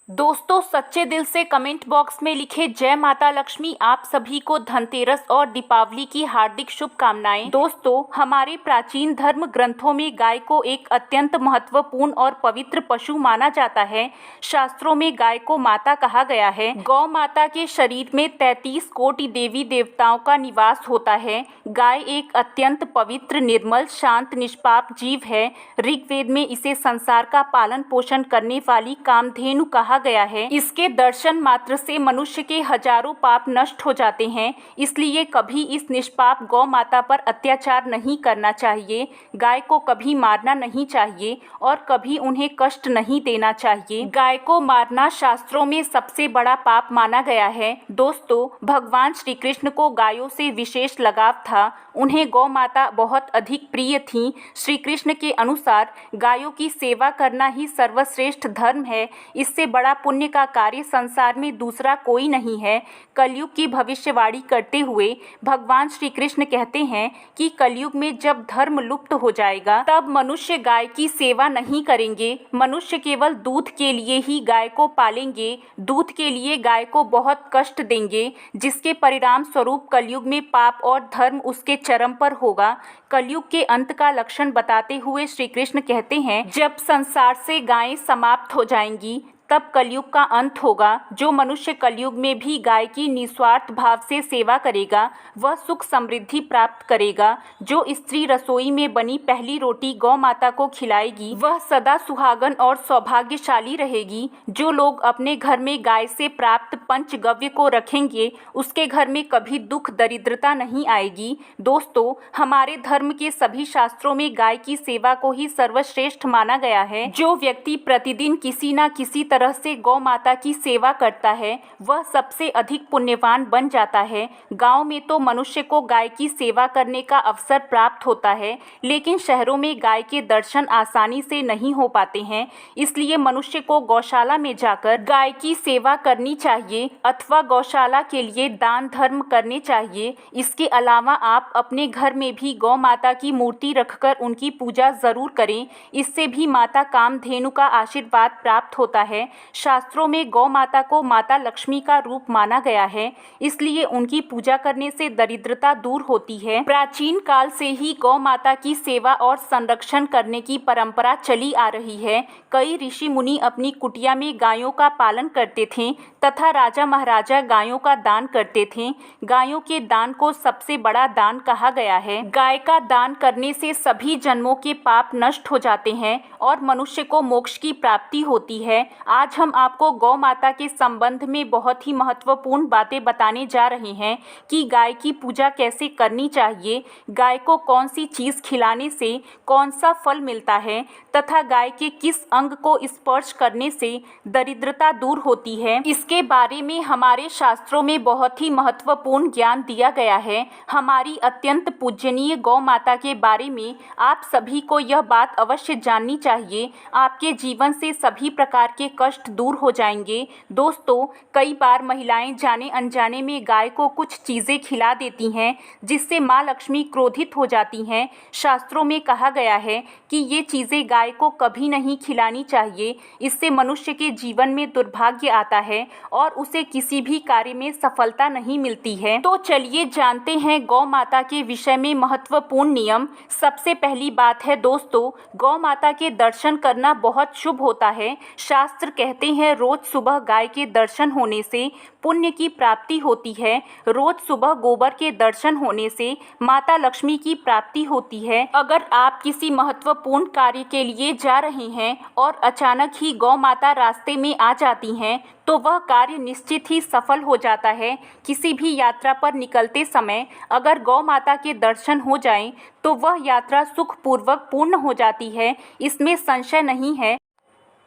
दोस्तों, सच्चे दिल से कमेंट बॉक्स में लिखे जय माता लक्ष्मी। आप सभी को धनतेरस और दीपावली की हार्दिक शुभकामनाएं। दोस्तों, हमारे प्राचीन धर्म ग्रंथों में गाय को एक अत्यंत महत्वपूर्ण और पवित्र पशु माना जाता है। शास्त्रों में गाय को माता कहा गया है। गौ माता के शरीर में 33 कोटि देवी देवताओं का निवास होता है। गाय एक अत्यंत पवित्र, निर्मल, शांत, निष्पाप जीव है। ऋग्वेद में इसे संसार का पालन पोषण करने वाली कामधेनु कहा गया है। इसके दर्शन मात्र से मनुष्य के हजारों पाप नष्ट हो जाते हैं। इसलिए कभी इस निष्पाप गौ माता पर अत्याचार नहीं करना चाहिए। गाय को कभी मारना नहीं चाहिए और कभी उन्हें कष्ट नहीं देना चाहिए। गाय को मारना शास्त्रों में सबसे बड़ा पाप माना गया है। दोस्तों, भगवान श्री कृष्ण को गायों से विशेष लगाव था। उन्हें गौ माता बहुत अधिक प्रिय थीं। श्री कृष्ण के अनुसार गायों की सेवा करना ही सर्वश्रेष्ठ धर्म है। इससे बड़ा पुण्य का कार्य संसार में दूसरा कोई नहीं है। कलयुग की भविष्यवाणी करते हुए भगवान श्री कृष्ण कहते हैं कि कलयुग में जब धर्म लुप्त हो जाएगा तब मनुष्य गाय की सेवा नहीं करेंगे। मनुष्य केवल दूध के लिए ही गाय को पालेंगे, दूध के लिए गाय को बहुत कष्ट देंगे, जिसके परिणाम स्वरूप कलयुग में पाप और धर्म उसके चरम पर होगा। कलयुग के अंत का लक्षण बताते हुए श्री कृष्ण कहते हैं, जब संसार से गायें समाप्त हो जाएंगी तब कलयुग का अंत होगा। जो मनुष्य कलयुग में भी गाय की निस्वार्थ भाव से सेवा करेगा वह सुख समृद्धि प्राप्त करेगा। जो स्त्री रसोई में बनी पहली रोटी गौ माता को खिलाएगी वह सदा सुहागन और सौभाग्यशाली रहेगी। जो लोग अपने घर में गाय से प्राप्त पंचगव्य को रखेंगे उसके घर में कभी दुख दरिद्रता नहीं आएगी। दोस्तों, हमारे धर्म के सभी शास्त्रों में गाय की सेवा को ही सर्वश्रेष्ठ माना गया है। जो व्यक्ति प्रतिदिन किसी न किसी तरह से गौ माता की सेवा करता है वह सबसे अधिक पुण्यवान बन जाता है। गांव में तो मनुष्य को गाय की सेवा करने का अवसर प्राप्त होता है, लेकिन शहरों में गाय के दर्शन आसानी से नहीं हो पाते हैं। इसलिए मनुष्य को गौशाला में जाकर गाय की सेवा करनी चाहिए अथवा गौशाला के लिए दान धर्म करने चाहिए। इसके अलावा आप अपने घर में भी गौ माता की मूर्ति रखकर उनकी पूजा जरूर करें। इससे भी माता कामधेनु का आशीर्वाद प्राप्त होता है। शास्त्रों में गौ माता को माता लक्ष्मी का रूप माना गया है, इसलिए उनकी पूजा करने से दरिद्रता दूर होती है। प्राचीन काल से ही गौ माता की सेवा और संरक्षण करने की परंपरा चली आ रही है। कई ऋषि मुनि अपनी कुटिया में गायों का पालन करते थे तथा राजा महाराजा गायों का दान करते थे। गायों के दान को सबसे बड़ा दान कहा गया है। गाय का दान करने से सभी जन्मों के पाप नष्ट हो जाते हैं और मनुष्य को मोक्ष की प्राप्ति होती है। आज हम आपको गौ माता के संबंध में बहुत ही महत्वपूर्ण बातें बताने जा रहे हैं कि गाय की पूजा कैसे करनी चाहिए, गाय को कौन सी चीज़ खिलाने से कौन सा फल मिलता है तथा गाय के किस अंग को स्पर्श करने से दरिद्रता दूर होती है। इसके बारे में हमारे शास्त्रों में बहुत ही महत्वपूर्ण ज्ञान दिया गया है। हमारी अत्यंत पूजनीय गौ माता के बारे में आप सभी को यह बात अवश्य जाननी चाहिए। आपके जीवन से सभी प्रकार के कष्ट दूर हो जाएंगे। दोस्तों, कई बार महिलाएं जाने अनजाने में गाय को कुछ चीज़ें खिला देती हैं जिससे माँ लक्ष्मी क्रोधित हो जाती हैं। शास्त्रों में कहा गया है कि ये चीज़ें गाय को कभी नहीं खिलानी चाहिए। इससे मनुष्य के जीवन में दुर्भाग्य आता है और उसे किसी भी कार्य में सफलता नहीं मिलती है। तो चलिए जानते हैं गौ माता के विषय में महत्वपूर्ण नियम। सबसे पहली बात है दोस्तों, गौ माता के दर्शन करना बहुत शुभ होता है। शास्त्र कहते हैं रोज सुबह गाय के दर्शन होने से पुण्य की प्राप्ति होती है। रोज सुबह गोबर के दर्शन होने से माता लक्ष्मी की प्राप्ति होती है। अगर आप किसी महत्वपूर्ण कार्य के लिए जा रहे हैं और अचानक ही गौ माता रास्ते में आ जाती हैं तो वह कार्य निश्चित ही सफल हो जाता है। किसी भी यात्रा पर निकलते समय अगर गौ माता के दर्शन हो जाएं तो वह यात्रा सुखपूर्वक पूर्ण हो जाती है, इसमें संशय नहीं है।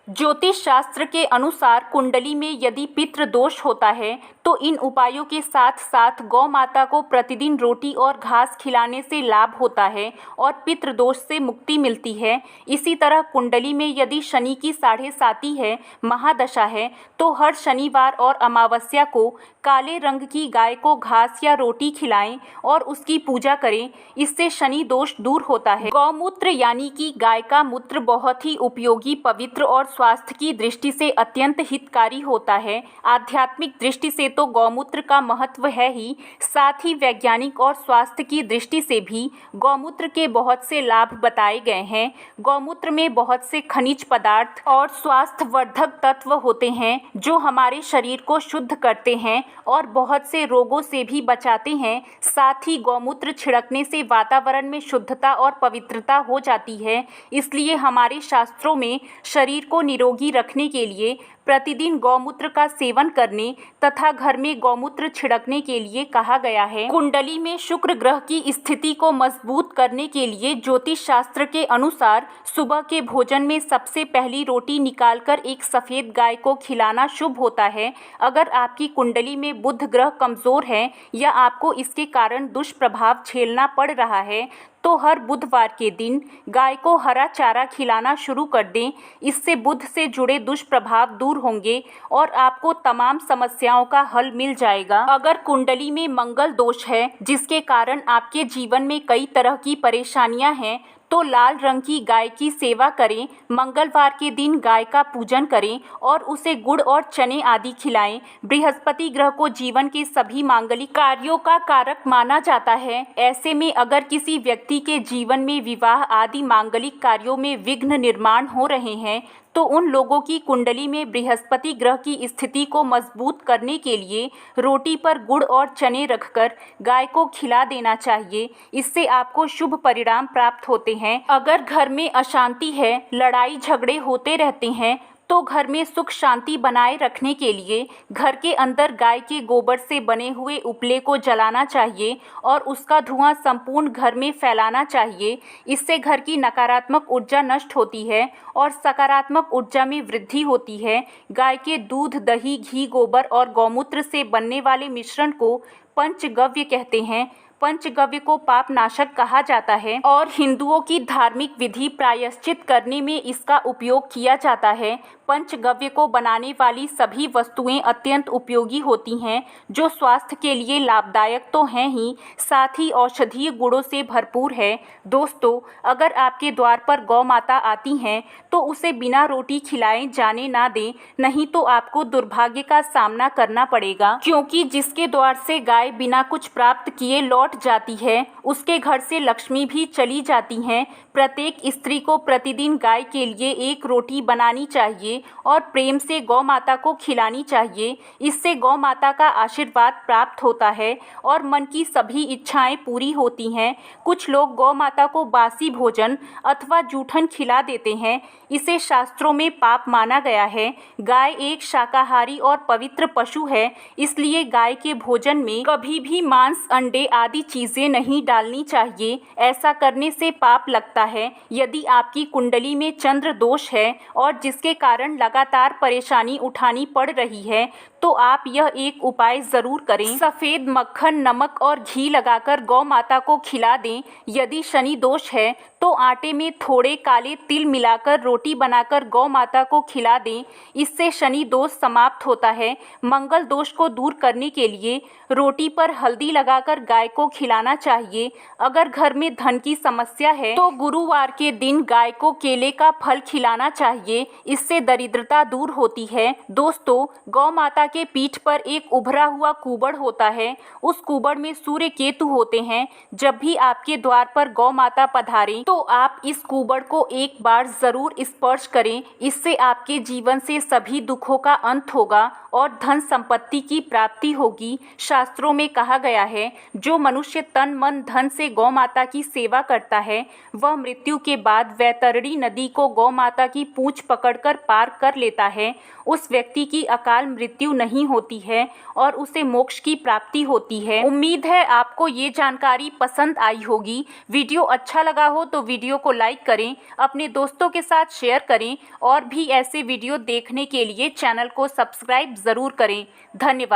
ज्योतिष शास्त्र के अनुसार कुंडली में यदि पितृ दोष होता है तो इन उपायों के साथ साथ गौ माता को प्रतिदिन रोटी और घास खिलाने से लाभ होता है और पितृ दोष से मुक्ति मिलती है। इसी तरह कुंडली में यदि शनि की 7.5 है, महादशा है, तो हर शनिवार और अमावस्या को काले रंग की गाय को घास या रोटी खिलाएं और उसकी पूजा करें। इससे शनि दोष दूर होता है। गौमूत्र यानी कि गाय का मूत्र बहुत ही उपयोगी, पवित्र और स्वास्थ्य की दृष्टि से अत्यंत हितकारी होता है। आध्यात्मिक दृष्टि से तो गौमूत्र का महत्व है ही, साथ ही वैज्ञानिक और स्वास्थ्य की दृष्टि से भी गौमूत्र के बहुत से लाभ बताए गए हैं। गौमूत्र में बहुत से खनिज पदार्थ और स्वास्थ्यवर्धक तत्व होते हैं जो हमारे शरीर को शुद्ध करते हैं और बहुत से रोगों से भी बचाते हैं। साथ ही गौमूत्र छिड़कने से वातावरण में शुद्धता और पवित्रता हो जाती है। इसलिए हमारे शास्त्रों में शरीर को निरोगी रखने के लिए प्रतिदिन गौमूत्र का सेवन करने तथा घर में गौमूत्र छिड़कने के लिए कहा गया है। कुंडली में शुक्र ग्रह की स्थिति को मजबूत करने के लिए ज्योतिष शास्त्र के अनुसार सुबह के भोजन में सबसे पहली रोटी निकालकर एक सफ़ेद गाय को खिलाना शुभ होता है। अगर आपकी कुंडली में बुध ग्रह कमज़ोर है या आपको इसके कारण दुष्प्रभाव झेलना पड़ रहा है तो हर बुधवार के दिन गाय को हरा चारा खिलाना शुरू कर दें। इससे बुध से जुड़े दुष्प्रभाव दूर होंगे और आपको तमाम समस्याओं का हल मिल जाएगा। अगर कुंडली में मंगल दोष है जिसके कारण आपके जीवन में कई तरह की परेशानियां हैं तो लाल रंग की गाय की सेवा करें। मंगलवार के दिन गाय का पूजन करें और उसे गुड़ और चने आदि खिलाएं। बृहस्पति ग्रह को जीवन के सभी मांगलिक कार्यों का कारक माना जाता है। ऐसे में अगर किसी व्यक्ति के जीवन में विवाह आदि मांगलिक कार्यों में विघ्न निर्माण हो रहे हैं तो उन लोगों की कुंडली में बृहस्पति ग्रह की स्थिति को मजबूत करने के लिए रोटी पर गुड़ और चने रखकर गाय को खिला देना चाहिए। इससे आपको शुभ परिणाम प्राप्त होते हैं। अगर घर में अशांति है, लड़ाई झगड़े होते रहते हैं तो घर में सुख शांति बनाए रखने के लिए घर के अंदर गाय के गोबर से बने हुए उपले को जलाना चाहिए और उसका धुआं संपूर्ण घर में फैलाना चाहिए। इससे घर की नकारात्मक ऊर्जा नष्ट होती है और सकारात्मक ऊर्जा में वृद्धि होती है। गाय के दूध, दही, घी, गोबर और गौमूत्र से बनने वाले मिश्रण को पंचगव्य कहते हैं। पंचगव्य को पाप नाशक कहा जाता है और हिंदुओं की धार्मिक विधि प्रायश्चित करने में इसका उपयोग किया जाता है। पंचगव्य को बनाने वाली सभी वस्तुएं अत्यंत उपयोगी होती हैं जो स्वास्थ्य के लिए लाभदायक तो हैं ही, साथ ही औषधीय गुणों से भरपूर है। दोस्तों, अगर आपके द्वार पर गौ माता आती हैं तो उसे बिना रोटी खिलाए जाने ना दें, नहीं तो आपको दुर्भाग्य का सामना करना पड़ेगा। क्योंकि जिसके द्वार से गाय बिना कुछ प्राप्त किए लौट जाती है उसके घर से लक्ष्मी भी चली जाती हैं। प्रत्येक स्त्री को प्रतिदिन गाय के लिए एक रोटी बनानी चाहिए और प्रेम से गौ माता को खिलानी चाहिए। इससे गौ माता का आशीर्वाद प्राप्त होता है और मन की सभी इच्छाएं पूरी होती हैं। कुछ लोग गौ माता को बासी भोजन अथवा जूठन खिला देते हैं। इसे शास्त्रों में पाप माना गया है। गाय एक शाकाहारी और पवित्र पशु है, इसलिए गाय के भोजन में कभी भी मांस, अंडे आदि चीजें नहीं डालनी चाहिए। ऐसा करने से पाप लगता है। यदि आपकी कुंडली में चंद्र दोष है और जिसके कारण लगातार परेशानी उठानी पड़ रही है तो आप यह एक उपाय जरूर करें। सफ़ेद मक्खन, नमक और घी लगाकर गौ माता को खिला दें। यदि शनि दोष है तो आटे में थोड़े काले तिल मिलाकर रोटी बनाकर गौ माता को खिला दें। इससे शनि दोष समाप्त होता है। मंगल दोष को दूर करने के लिए रोटी पर हल्दी लगाकर गाय को खिलाना चाहिए। अगर घर में धन की समस्या है तो गुरुवार के दिन गाय को केले का फल खिलाना चाहिए। इससे दरिद्रता दूर होती है। दोस्तों, गौ माता के पीठ पर एक उभरा हुआ कुबड़ होता है। उस कुबड़ में सूर्य केतु होते हैं। जब भी आपके द्वार पर गौ माता पधारें तो आप इस कुबड़ को एक बार जरूर स्पर्श करें। इससे आपके जीवन से सभी दुखों का अंत होगा और धन संपत्ति की प्राप्ति होगी। शास्त्रों में कहा गया है, जो मनुष्य तन मन धन से गौ माता की सेवा करता है वह मृत्यु के बाद वैतरणी नदी को गौ माता की पूंछ पकड़कर पार कर लेता है। उस व्यक्ति की अकाल मृत्यु नहीं होती है और उसे मोक्ष की प्राप्ति होती है। उम्मीद है आपको ये जानकारी पसंद आई होगी। वीडियो अच्छा लगा हो तो वीडियो को लाइक करें, अपने दोस्तों के साथ शेयर करें और भी ऐसे वीडियो देखने के लिए चैनल को सब्सक्राइब ज़रूर करें। धन्यवाद।